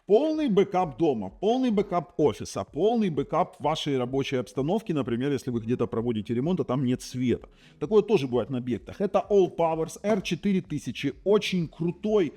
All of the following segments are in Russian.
Полный бэкап дома, полный бэкап офиса, полный бэкап вашей рабочей обстановки, например, если вы где-то проводите ремонт, а там нет света. Такое тоже бывает на объектах. Это All Powers R4000, очень крутой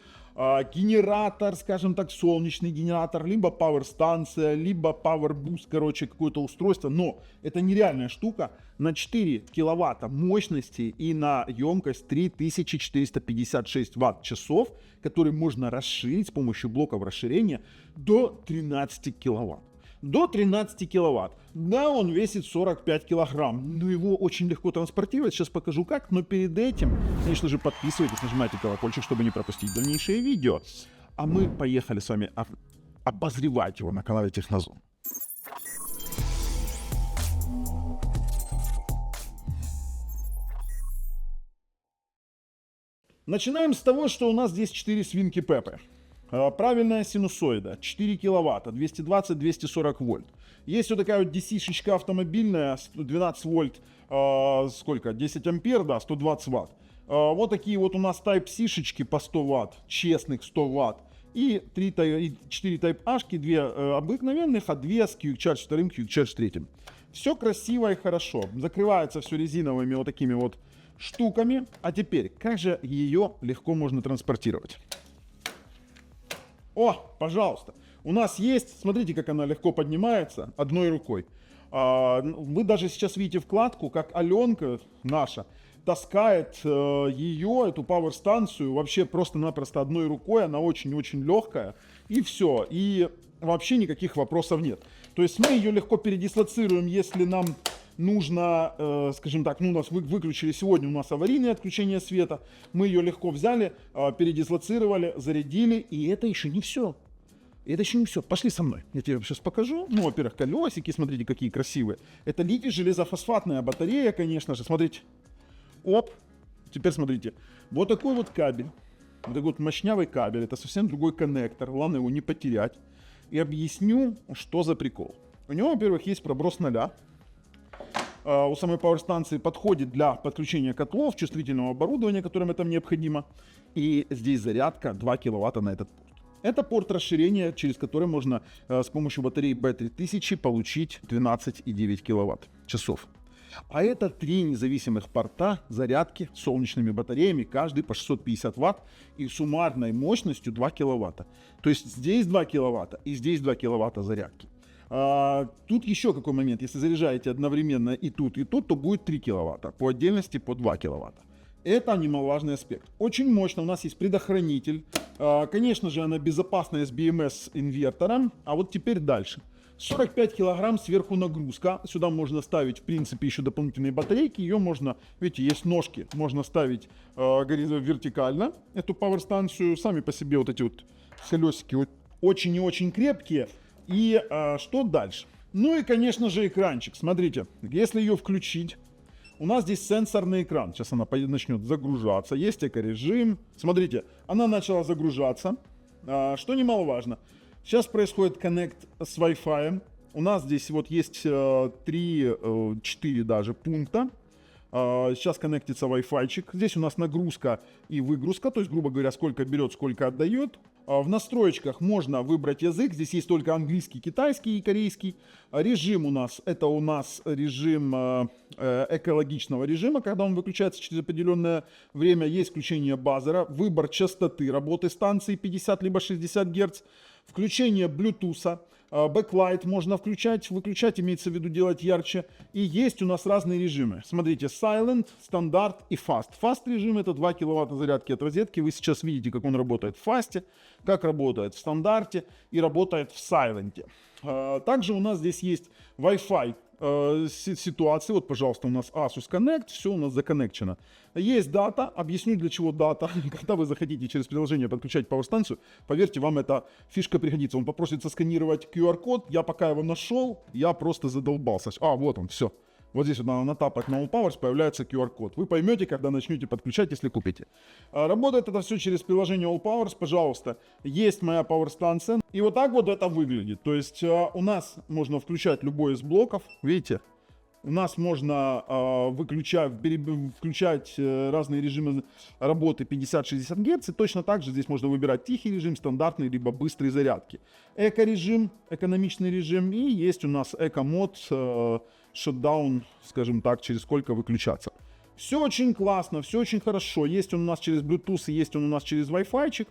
генератор, скажем так, солнечный генератор, либо пауэр-станция, либо Power Boost, короче, какое-то устройство. Но это нереальная штука на 4 киловатта мощности и на емкость 3456 ватт-часов, который можно расширить с помощью блоков расширения до 13 киловатт. До 13 киловатт. Да, он весит 45 килограмм, но его очень легко транспортировать. Сейчас покажу как, но перед этим, конечно же, подписывайтесь, нажимайте колокольчик, чтобы не пропустить дальнейшие видео. А мы поехали с вами обозревать его на канале Технозон. Начинаем с того, что у нас здесь 4 свинки Пеппы. Правильная синусоида, 4 киловатта, 220-240 вольт. Есть вот такая вот DC-шечка автомобильная, 12 вольт, сколько, 10 ампер, да, 120 ватт. Вот такие вот у нас Type-C-шечки по 100 ватт, честных 100 ватт. И 4 Type-A-шки, 2 обыкновенных, а 2 с Quick Charge 2, Quick Charge 3. Все красиво и хорошо. Закрывается все резиновыми вот такими вот штуками. А теперь, как же ее легко можно транспортировать? О, пожалуйста. У нас есть, смотрите, как она легко поднимается одной рукой. Вы даже сейчас видите вкладку, как Аленка наша таскает ее, эту пауэр-станцию, вообще просто-напросто одной рукой. Она очень-очень легкая. И все. И вообще никаких вопросов нет. То есть мы ее легко передислоцируем, если нам нужно, скажем так, ну, у нас выключили сегодня, у нас аварийное отключение света, мы ее легко взяли, передислоцировали, зарядили, и это еще не все. Это еще не все. Пошли со мной, я тебе сейчас покажу. Ну, во-первых, колесики, смотрите, какие красивые. Это литий-железофосфатная батарея, конечно же, смотрите. Оп, теперь смотрите, вот такой вот кабель, вот такой вот мощнявый кабель, это совсем другой коннектор, главное его не потерять. И объясню, что за прикол. У него, во-первых, есть проброс 0. У самой пауэр-станции подходит для подключения котлов, чувствительного оборудования, которым это необходимо. И здесь зарядка 2 киловатта на этот порт. Это порт расширения, через который можно с помощью батареи B3000 получить 12,9 киловатт-часов. А это 3 независимых порта зарядки солнечными батареями, каждый по 650 ватт и суммарной мощностью 2 киловатта. То есть здесь 2 киловатта и здесь 2 киловатта зарядки. Тут еще какой момент, если заряжаете одновременно и тут, то будет 3 киловатта, по отдельности по 2 киловатта. Это немаловажный аспект. Очень мощно, у нас есть предохранитель, конечно же она безопасная с BMS инвертором, а вот теперь дальше. 45 килограмм сверху нагрузка, сюда можно ставить в принципе еще дополнительные батарейки, ее можно, видите, есть ножки, можно ставить вертикально, эту пауэр-станцию, сами по себе вот эти вот колесики очень и очень крепкие. И что дальше? Ну и, конечно же, экранчик. Смотрите, если ее включить, у нас здесь сенсорный экран. Сейчас она начнет загружаться. Есть экорежим. Смотрите, она начала загружаться. Что немаловажно. Сейчас происходит коннект с Wi-Fi. У нас здесь вот есть 3-4 даже пункта. Сейчас коннектится Wi-Fi-чик. Здесь у нас нагрузка и выгрузка. То есть, грубо говоря, сколько берет, сколько отдает. В настройках можно выбрать язык. Здесь есть только английский, китайский и корейский. Режим у нас, это у нас режим экологичного режима, когда он выключается через определенное время. Есть включение базера, выбор частоты работы станции 50 либо 60 Гц. Включение Bluetooth, бэклайт можно включать, выключать, имеется в виду делать ярче. И есть у нас разные режимы. Смотрите, Silent, стандарт и Fast. Fast режим это 2 киловатта зарядки от розетки. Вы сейчас видите, как он работает в Fast, как работает в стандарте и работает в Silent. Также у нас здесь есть Wi-Fi ситуации. Вот, пожалуйста, у нас Asus Connect, все у нас законнекчено. Есть дата, объясню для чего дата. Когда вы захотите через приложение подключать пауэр-станцию, поверьте, вам эта фишка пригодится. Он попросит сосканировать QR-код, я пока его нашел, я просто задолбался. Вот он, все. Вот здесь вот надо натапать на All Powers, появляется QR-код. Вы поймете, когда начнете подключать, если купите. Работает это все через приложение All Powers, пожалуйста. Есть моя пауэр-станция. И вот так вот это выглядит. То есть у нас можно включать любой из блоков. Видите? У нас можно включать разные режимы работы 50-60 Гц. И точно так же здесь можно выбирать тихий режим, стандартный, либо быстрые зарядки. Эко-режим, экономичный режим. И есть у нас эко-мод, шатдаун, скажем так, через сколько выключаться. Все очень классно, все очень хорошо. Есть он у нас через Bluetooth, есть он у нас через Wi-Fi.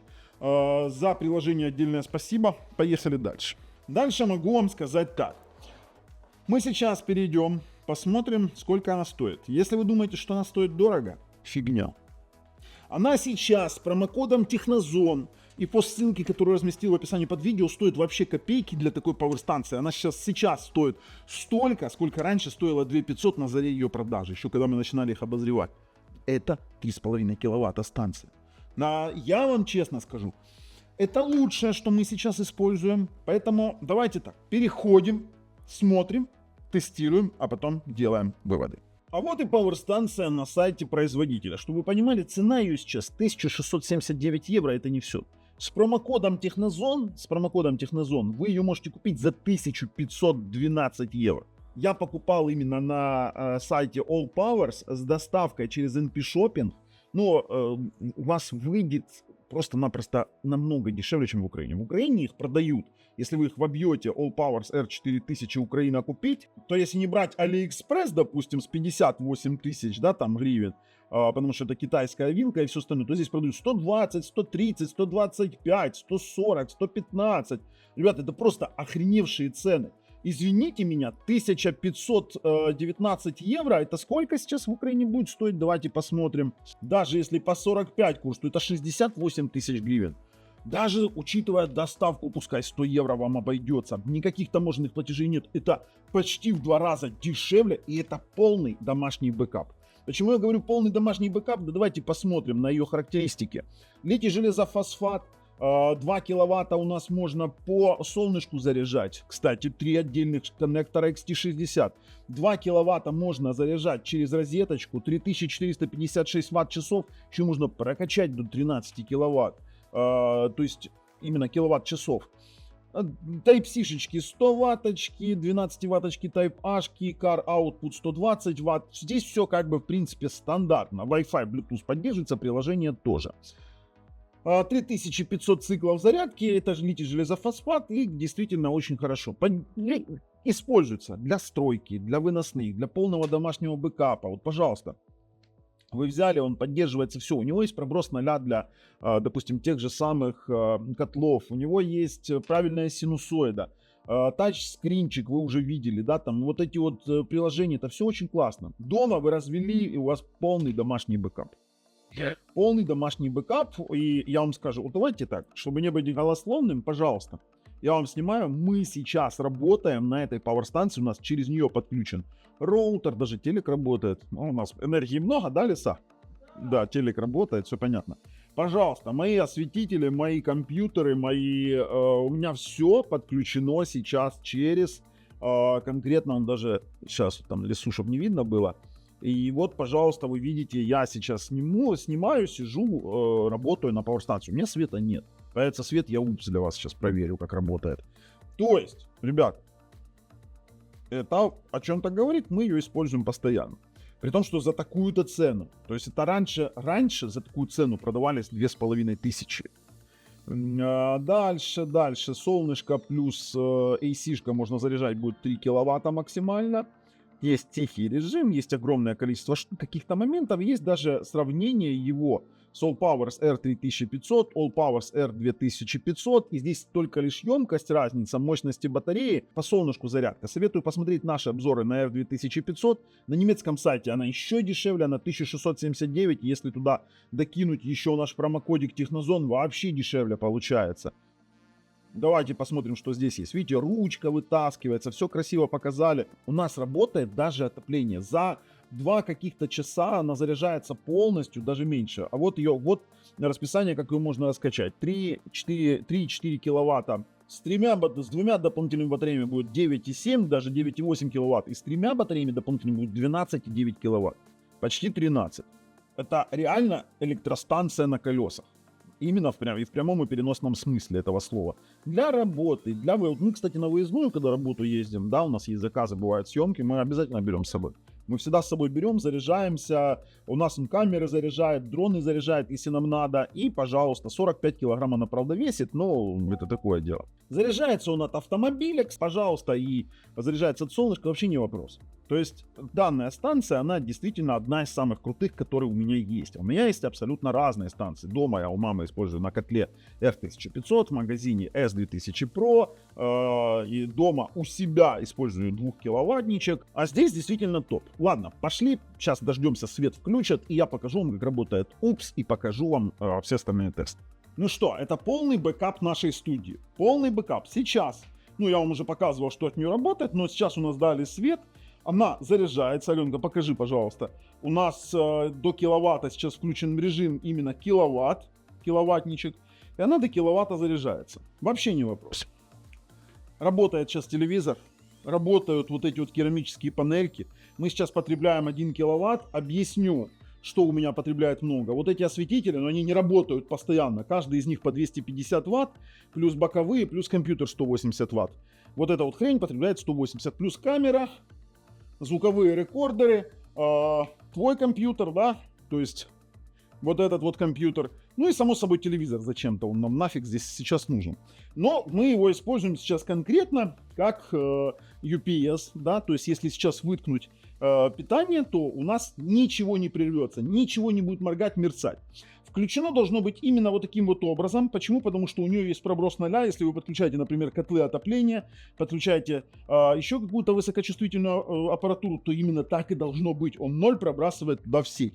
За приложение отдельное спасибо. Поехали дальше. Дальше могу вам сказать так. Мы сейчас перейдем, посмотрим, сколько она стоит. Если вы думаете, что она стоит дорого, фигня. Она сейчас с промокодом Технозон и по ссылке, которую разместил в описании под видео, стоит вообще копейки для такой пауэрстанции. Она сейчас стоит столько, сколько раньше стоила 2500 на заре ее продажи, еще когда мы начинали их обозревать. Это 3,5 киловатта станция. Я вам честно скажу, это лучшее, что мы сейчас используем. Поэтому давайте так, переходим, смотрим, тестируем, а потом делаем выводы. А вот и пауэрстанция на сайте производителя. Чтобы вы понимали, цена ее сейчас 1679 евро, это не все. С промокодом Технозон вы ее можете купить за 1512 евро. Я покупал именно на сайте All Powers с доставкой через NP Shopping, но у вас выйдет просто-напросто намного дешевле, чем в Украине. В Украине их продают. Если вы их вобьете All Powers R4000 Украина купить, то если не брать AliExpress, допустим, с 58 тысяч, да, там гривен, потому что это китайская вилка и все остальное, то здесь продают 120, 130, 125, 140, 115. Ребята, это просто охреневшие цены. Извините меня, 1519 евро, это сколько сейчас в Украине будет стоить? Давайте посмотрим. Даже если по 45 курс, то это 68 тысяч гривен. Даже учитывая доставку, пускай 100 евро вам обойдется, никаких таможенных платежей нет. Это почти в 2 раза дешевле, и это полный домашний бэкап. Почему я говорю полный домашний бэкап? Да давайте посмотрим на ее характеристики. Литий железофосфат. 2 киловатта у нас можно по солнышку заряжать. Кстати, 3 отдельных коннектора XT60. 2 киловатта можно заряжать через розеточку. 3456 ватт-часов. Еще можно прокачать до 13 киловатт. То есть именно киловатт-часов. Type-C-шечки 100 ватточки, 12 ватточки Type-A-шки, Car Output 120 ватт. Здесь все как бы в принципе стандартно. Wi-Fi, Bluetooth поддерживается, приложение тоже. 3500 циклов зарядки, это же литий железофосфат, и действительно очень хорошо. Используется для стройки, для выносных, для полного домашнего бэкапа. Вот, пожалуйста, вы взяли, он поддерживается, все. У него есть проброс 0 для, допустим, тех же самых котлов. У него есть правильная синусоида. Тач-скринчик вы уже видели, да, там вот эти вот приложения, это все очень классно. Дома вы развели, и у вас полный домашний бэкап. Полный домашний бэкап, и я вам скажу, вот давайте так, чтобы не быть голословным, пожалуйста, я вам снимаю, мы сейчас работаем на этой пауэрстанции, у нас через нее подключен роутер, даже телек работает, у нас энергии много, да, Лиса? Да, телек работает, все понятно. Пожалуйста, мои осветители, мои компьютеры, у меня все подключено сейчас через, конкретно он даже, сейчас там Лису, чтобы не видно было. И вот, пожалуйста, вы видите, я сейчас снимаю, сижу, работаю на пауэрстанции. У меня света нет. Появится свет, я упс для вас сейчас проверю, как работает. То есть, ребят, это о чем-то говорит, мы ее используем постоянно. При том, что за такую-то цену. То есть это раньше за такую цену продавались 2500. Дальше, солнышко плюс AC-шка можно заряжать будет 3 киловатта максимально. Есть тихий режим, есть огромное количество каких-то моментов, есть даже сравнение его с All Powers R3500, All Powers R2500, и здесь только лишь емкость, разница мощности батареи, по солнышку зарядка. Советую посмотреть наши обзоры на R2500, на немецком сайте она еще дешевле, она 1679, если туда докинуть еще наш промокодик Технозон, вообще дешевле получается. Давайте посмотрим, что здесь есть. Видите, ручка вытаскивается, все красиво показали. У нас работает даже отопление. За 2 каких-то часа она заряжается полностью, даже меньше. А вот расписание, как ее можно раскачать. 3-4 киловатта. С 2 дополнительными батареями будет 9,7, даже 9,8 киловатт. И с 3 батареями дополнительными будет 12,9 киловатт. Почти 13. Это реально электростанция на колесах. Именно и в прямом и переносном смысле этого слова. Для работы, мы, кстати, на выездную, когда работу ездим, да, у нас есть заказы, бывают съемки, мы обязательно берем с собой. Мы всегда с собой берем, заряжаемся, у нас камеры заряжают, дроны заряжают, если нам надо, и, пожалуйста, 45 килограмм она, правда, весит, но это такое дело. Заряжается он от автомобиля, пожалуйста, и заряжается от солнышка, вообще не вопрос. То есть данная станция, она действительно одна из самых крутых, которые у меня есть. У меня есть абсолютно разные станции. Дома я у мамы использую на котле R1500, в магазине S2000 Pro, и дома у себя использую 2-киловаттничек. А здесь действительно топ. Ладно, пошли, сейчас дождемся, свет включат, и я покажу вам, как работает УПС, и покажу вам все остальные тесты. Ну что, это полный бэкап нашей студии. Полный бэкап. Сейчас, я вам уже показывал, что от нее работает, но сейчас у нас дали свет. Она заряжается. Аленка, покажи, пожалуйста. У нас до киловатта сейчас включен режим именно киловаттничек. И она до киловатта заряжается. Вообще не вопрос. Работает сейчас телевизор. Работают вот эти вот керамические панельки. Мы сейчас потребляем 1 киловатт. Объясню, что у меня потребляет много. Вот эти осветители, но они не работают постоянно. Каждый из них по 250 ватт. Плюс боковые, плюс компьютер 180 ватт. Вот эта вот хрень потребляет 180. Плюс камера. Звуковые рекордеры, твой компьютер, да, то есть вот этот вот компьютер, ну и само собой телевизор зачем-то, он нам нафиг здесь сейчас нужен. Но мы его используем сейчас конкретно как UPS, да, то есть если сейчас выткнуть питание, то у нас ничего не прервется, ничего не будет моргать, мерцать. Включено должно быть именно вот таким вот образом. Почему? Потому что у нее есть проброс 0. Если вы подключаете, например, котлы отопления, подключаете еще какую-то высокочувствительную аппаратуру, то именно так и должно быть. Он 0 пробрасывает до всей.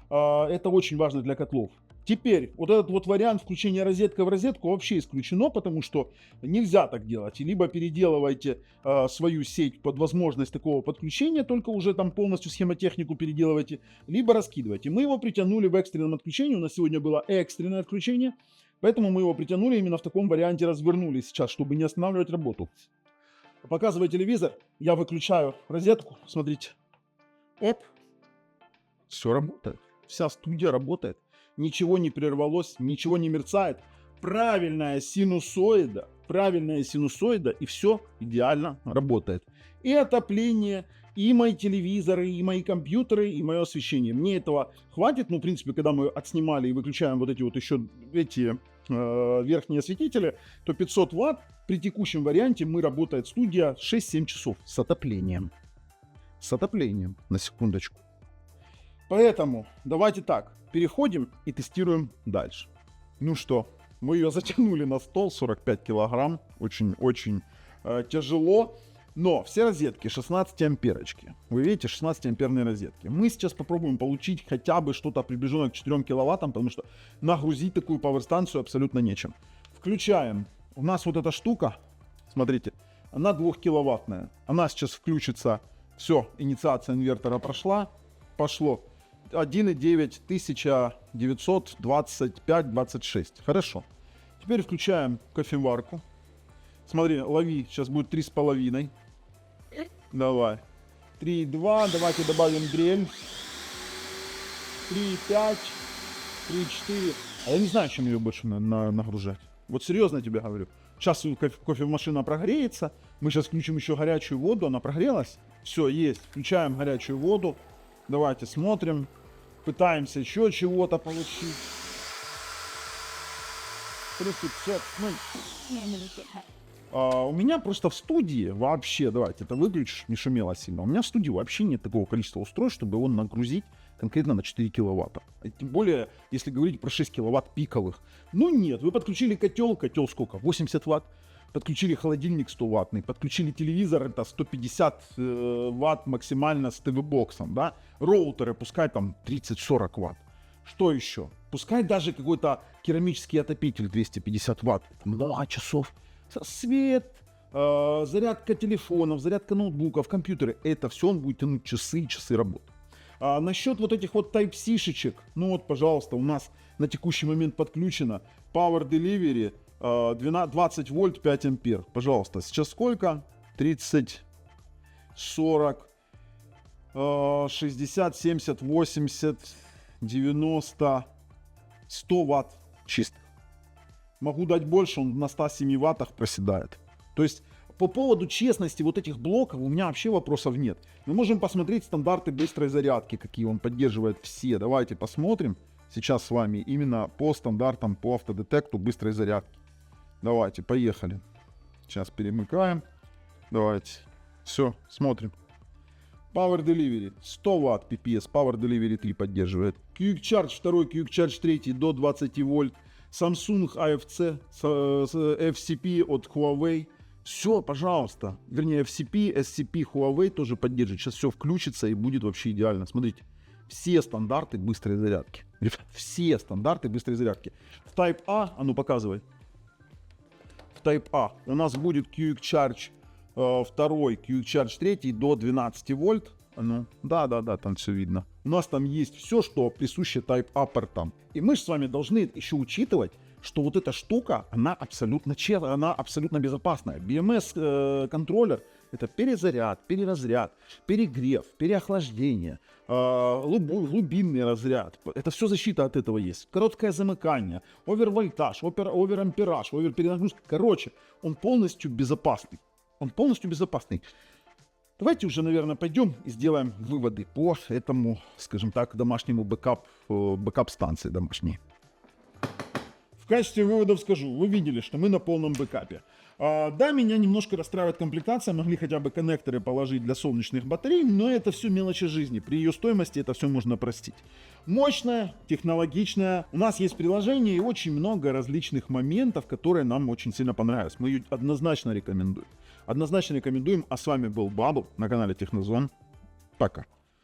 Это очень важно для котлов. Теперь, вот этот вот вариант включения розетка в розетку вообще исключено, потому что нельзя так делать. Либо переделывайте свою сеть под возможность такого подключения, только уже там полностью схемотехнику переделывайте, либо раскидывайте. Мы его притянули в экстренном отключении, у нас сегодня было экстренное отключение, поэтому мы его притянули именно в таком варианте, развернули сейчас, чтобы не останавливать работу. Показываю телевизор, я выключаю розетку, смотрите. Оп, все работает, вся студия работает. Ничего не прервалось, ничего не мерцает. Правильная синусоида, и все идеально работает. И отопление, и мои телевизоры, и мои компьютеры, и мое освещение. Мне этого хватит. В принципе, когда мы отснимали и выключаем вот эти вот еще верхние осветители, то 500 ватт при текущем варианте работает студия 6-7 часов с отоплением. С отоплением, на секундочку. Поэтому давайте так, переходим и тестируем дальше. Ну что, мы ее затянули на стол, 45 килограмм, очень-очень тяжело. Но все розетки 16 амперочки. Вы видите, 16 амперные розетки. Мы сейчас попробуем получить хотя бы что-то приближенное к 4 киловаттам, потому что нагрузить такую пауэрстанцию абсолютно нечем. Включаем. У нас вот эта штука, смотрите, она 2-киловаттная. Она сейчас включится. Все, инициация инвертора прошла. Пошло. 1,9 1925-26. Хорошо. Теперь включаем кофеварку. Смотри, лови. Сейчас будет 3,5. Давай. 3,2. Давайте добавим дрель. 3,5. 3,4. А я не знаю, чем ее больше нагружать. Вот серьезно тебе говорю. Сейчас кофемашина прогреется. Мы сейчас включим еще горячую воду. Она прогрелась. Все, есть. Включаем горячую воду. Давайте смотрим. Пытаемся еще чего-то получить. 3500. У меня просто в студии вообще, давайте это выключишь, не шумело сильно. У меня в студии вообще нет такого количества устройств, чтобы его нагрузить конкретно на 4 киловатта. Тем более, если говорить про 6 киловатт пиковых. Ну нет, вы подключили котел сколько? 80 ватт. Подключили холодильник 100 ваттный, подключили телевизор, это 150 ватт максимально с ТВ-боксом, да. Роутеры пускай там 30-40 ватт. Что еще? Пускай даже какой-то керамический отопитель 250 ватт. Много часов. Свет, зарядка телефонов, зарядка ноутбуков, компьютеры. Это все он будет тянуть часы и часы работы. Насчет вот этих вот Type-C-шечек, ну вот, пожалуйста, у нас на текущий момент подключено Power Delivery 20 вольт 5 ампер. Пожалуйста, сейчас сколько? 30, 40, 60, 70, 80, 90, 100 ватт. чистых. Могу дать больше, он на 107 ваттах проседает. То есть по поводу честности вот этих блоков у меня вообще вопросов нет. Мы можем посмотреть стандарты быстрой зарядки, какие он поддерживает все. Давайте посмотрим сейчас с вами именно по стандартам по автодетекту быстрой зарядки. Давайте, поехали. Сейчас перемыкаем. Давайте. Все, смотрим. Power Delivery 100 Вт PPS, Power Delivery 3 поддерживает. Quick Charge 2, Quick Charge 3 до 20 вольт. Samsung AFC, FCP от Huawei. Все, пожалуйста. Вернее, FCP, SCP Huawei тоже поддержит. Сейчас все включится и будет вообще идеально. Смотрите. Все стандарты быстрой зарядки. Все стандарты быстрой зарядки. В Type A, а ну показывай. В Type A у нас будет Quick Charge 2, Quick Charge 3 до 12 вольт. Ну, да, там все видно. У нас там есть все, что присуще Type A портам. И мы же с вами должны еще учитывать, что вот эта штука, она абсолютно безопасная. BMS контроллер это перезаряд, переразряд, перегрев, переохлаждение, глубинный разряд. Это все защита от этого есть. Короткое замыкание, овервольтаж, оверампераж, оверперенагрузка. Короче, он полностью безопасный. Давайте уже, наверное, пойдем и сделаем выводы по этому, скажем так, домашнему бэкап-станции домашней. В качестве выводов скажу, вы видели, что мы на полном бэкапе. Да, меня немножко расстраивает комплектация, могли хотя бы коннекторы положить для солнечных батарей, но это все мелочи жизни, при ее стоимости это все можно простить. Мощная, технологичная, у нас есть приложение и очень много различных моментов, которые нам очень сильно понравились. Мы ее однозначно рекомендуем. А с вами был Бабл на канале Технозон. Пока.